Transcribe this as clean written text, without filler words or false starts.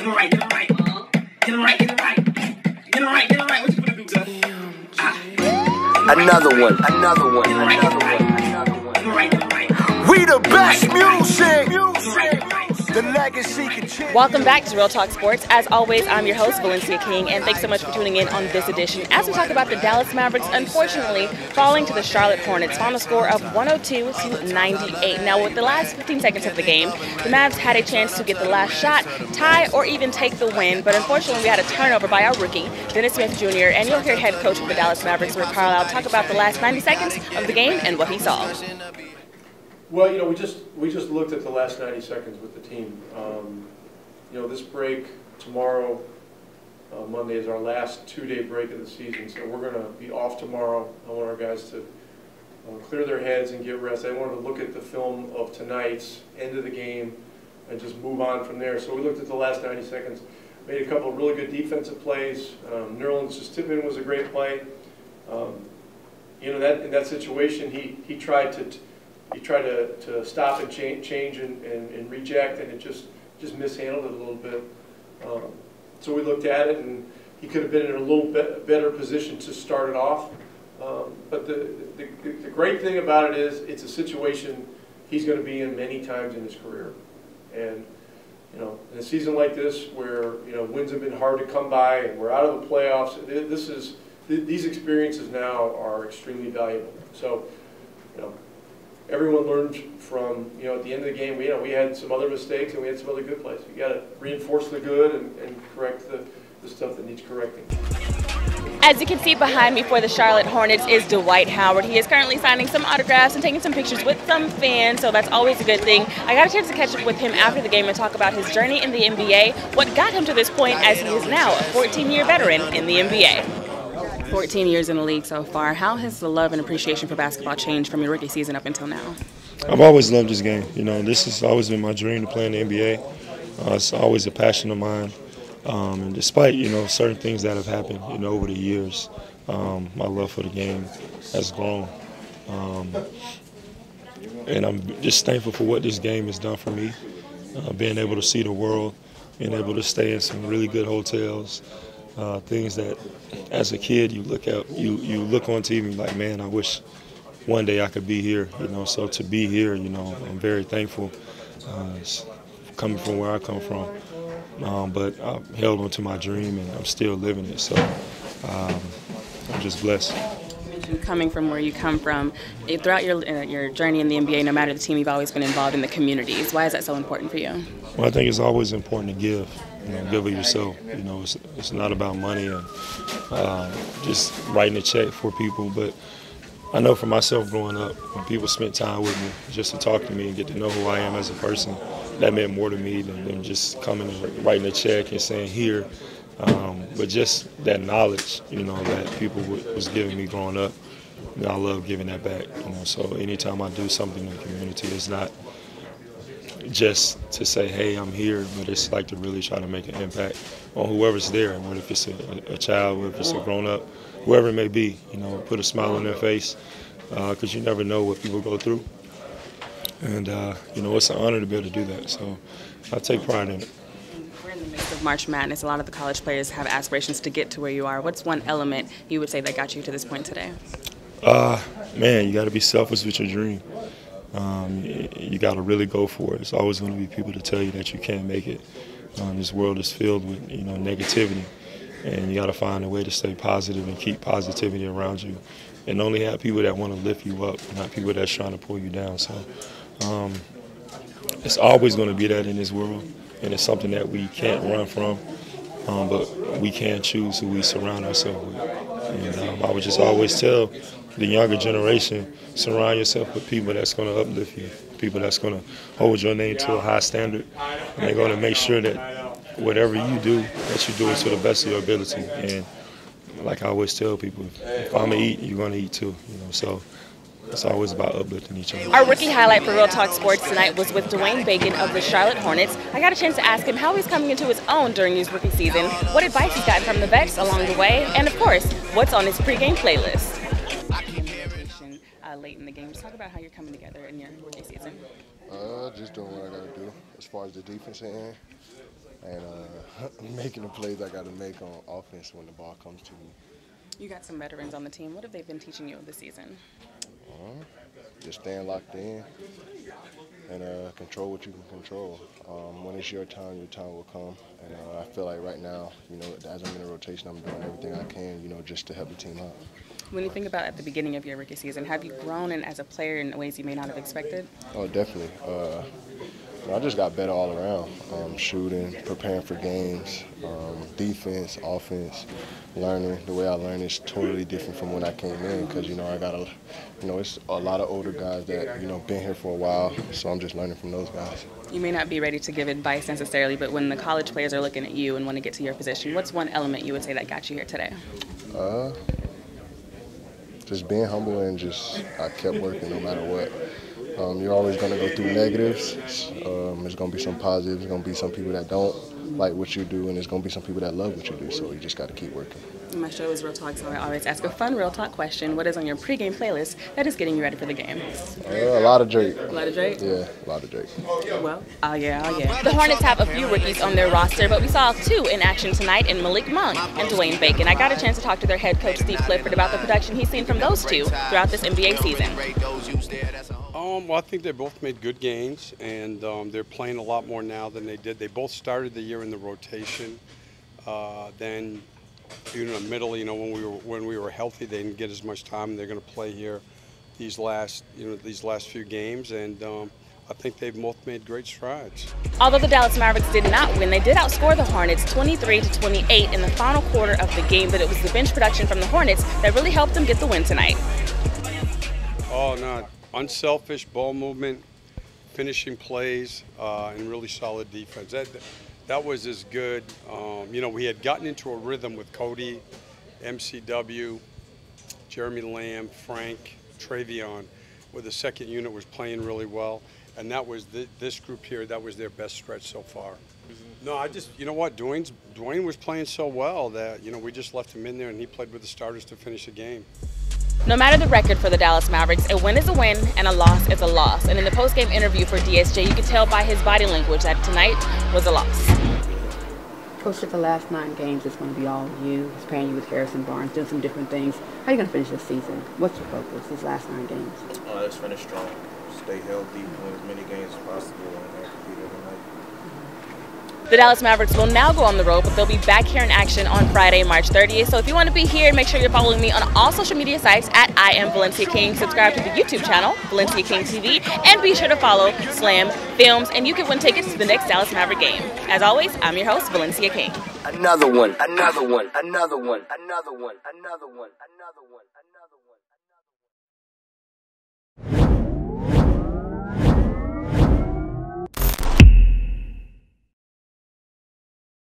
Get it right, get it right. Get it right, get it right. Get it right, get it right. What you gonna do, Gus? Another one, another one, Get it right, another get it right. one, another one. Get it right, get it right. We the best music. The legacy continues. Welcome back to Real Talk Sports. As always, I'm your host, Valencia King, and thanks so much for tuning in on this edition as we talk about the Dallas Mavericks, unfortunately, falling to the Charlotte Hornets. Final score of 102-98. Now, with the last 15 seconds of the game, the Mavs had a chance to get the last shot, tie, or even take the win, but unfortunately, we had a turnover by our rookie, Dennis Smith Jr., and you'll hear head coach of the Dallas Mavericks, Rick Carlisle, talk about the last 90 seconds of the game and what he saw. Well, you know, we just looked at the last 90 seconds with the team. You know, this break tomorrow, Monday, is our last two-day break of the season, so we're going to be off tomorrow. I want our guys to clear their heads and get rest. I wanted to look at the film of tonight's end of the game and just move on from there. So we looked at the last 90 seconds, made a couple of really good defensive plays. Nerlens just tip in was a great play. You know, in that situation, he tried to stop and change and reject, and it just mishandled it a little bit. So we looked at it, and he could have been in a little bit better position to start it off. But the great thing about it is it's a situation he's going to be in many times in his career. And you know, in a season like this, where you know wins have been hard to come by, and we're out of the playoffs, these experiences now are extremely valuable. So, you know, everyone learns from, you know, at the end of the game, we had some other mistakes and we had some other good plays. You got to reinforce the good and correct the stuff that needs correcting. As you can see behind me for the Charlotte Hornets is Dwight Howard. He is currently signing some autographs and taking some pictures with some fans, so that's always a good thing. I got a chance to catch up with him after the game and talk about his journey in the NBA, what got him to this point as he is now a 14-year veteran in the NBA. 14 years in the league so far. How has the love and appreciation for basketball changed from your rookie season up until now? I've always loved this game. You know, this has always been my dream to play in the NBA. It's always a passion of mine. And despite, you know, certain things that have happened, you know, over the years, my love for the game has grown. And I'm just thankful for what this game has done for me. Being able to see the world, being able to stay in some really good hotels, things that as a kid you look on TV like, man, I wish one day I could be here, you know. So to be here, you know, I'm very thankful, coming from where I come from. But I've held on to my dream and I'm still living it, so I'm just blessed. Coming from where you come from, throughout your journey in the NBA, no matter the team, you've always been involved in the communities. Why is that so important for you? Well, I think it's always important to give. You know, give of yourself. You know, it's not about money and just writing a check for people. But I know for myself growing up, when people spent time with me just to talk to me and get to know who I am as a person, that meant more to me than them just coming and writing a check and saying here. But just that knowledge, you know, that people was giving me growing up, you know, I love giving that back. You know, so anytime I do something in the community, it's not just to say, hey, I'm here, but it's like to really try to make an impact on whoever's there, and whether if it's a child, whether it's a grown-up, whoever it may be, you know, put a smile on their face, because you never know what people go through. And, you know, it's an honor to be able to do that, so I take pride in it. We're in the midst of March Madness. A lot of the college players have aspirations to get to where you are. What's one element you would say that got you to this point today? Man, you got to be selfish with your dream. You got to really go for it. It's always going to be people to tell you that you can't make it. This world is filled with, you know, negativity, and you got to find a way to stay positive and keep positivity around you, and only have people that want to lift you up, not people that's trying to pull you down. So it's always going to be that in this world, and it's something that we can't run from, but we can choose who we surround ourselves with. And I would just always tell the younger generation, surround yourself with people that's going to uplift you, people that's going to hold your name to a high standard, and they're going to make sure that whatever you do, that you do it to the best of your ability. And like I always tell people, if I'm going to eat, you're going to eat too, you know. So it's always about uplifting each other. Our rookie highlight for Real Talk Sports tonight was with Dwayne Bacon of the Charlotte Hornets. I got a chance to ask him how he's coming into his own during his rookie season, what advice he's gotten from the vets along the way, and of course, what's on his pregame playlist. Late in the game, just talk about how you're coming together in your rookie season. Just doing what I got to do as far as the defense end. and making the plays I got to make on offense when the ball comes to me. You got some veterans on the team. What have they been teaching you this season? Just staying locked in and control what you can control. When it's your time will come. And I feel like right now, as I'm in the rotation, I'm doing everything I can, just to help the team out. When you think about at the beginning of your rookie season, have you grown as a player in ways you may not have expected? Oh, definitely. I just got better all around. Shooting, preparing for games, defense, offense, learning. The way I learn is totally different from when I came in because, I got it's a lot of older guys that, been here for a while, so I'm just learning from those guys. You may not be ready to give advice necessarily, but when the college players are looking at you and want to get to your position, what's one element you would say that got you here today? Just being humble and I kept working no matter what. You're always going to go through negatives. There's going to be some positives. There's going to be some people that don't like what you do, and there's going to be some people that love what you do, so you just got to keep working. My show is Real Talk, so I always ask a fun Real Talk question. What is on your pregame playlist that is getting you ready for the game? A lot of Drake. A lot of Drake? Yeah, a lot of Drake. Well, oh yeah. The Hornets have a few rookies on their roster, but we saw two in action tonight in Malik Monk and Dwayne Bacon. I got a chance to talk to their head coach, Steve Clifford, about the production he's seen from those two throughout this NBA season. Well, I think they both made good gains, and they're playing a lot more now than they did. They both started the year in the rotation. Then, in the middle, when we were healthy, they didn't get as much time. They're going to play here these last few games, and I think they've both made great strides. Although the Dallas Mavericks did not win, they did outscore the Hornets 23-28 in the final quarter of the game. But it was the bench production from the Hornets that really helped them get the win tonight. Oh no. Unselfish ball movement, finishing plays, and really solid defense. That was as good. We had gotten into a rhythm with Cody, MCW, Jeremy Lamb, Frank, Travion, where the second unit was playing really well. And that was this group here, that was their best stretch so far. No, Dwayne was playing so well that, we just left him in there and he played with the starters to finish the game. No matter the record for the Dallas Mavericks, a win is a win and a loss is a loss. And in the post-game interview for DSJ, you could tell by his body language that tonight was a loss. Coach, the last 9 games is going to be all you. He's pairing you with Harrison Barnes, doing some different things. How are you going to finish this season? What's your focus these last 9 games? Let's finish strong, stay healthy, win as many games as possible, and compete every night. The Dallas Mavericks will now go on the road, but they'll be back here in action on Friday, March 30th. So if you want to be here, make sure you're following me on all social media sites at I Am Valencia King. Subscribe to the YouTube channel, Valencia King TV, and be sure to follow Slam Films, and you can win tickets to the next Dallas Maverick game. As always, I'm your host, Valencia King. Another one, another one, another one, another one, another one, another one, another one.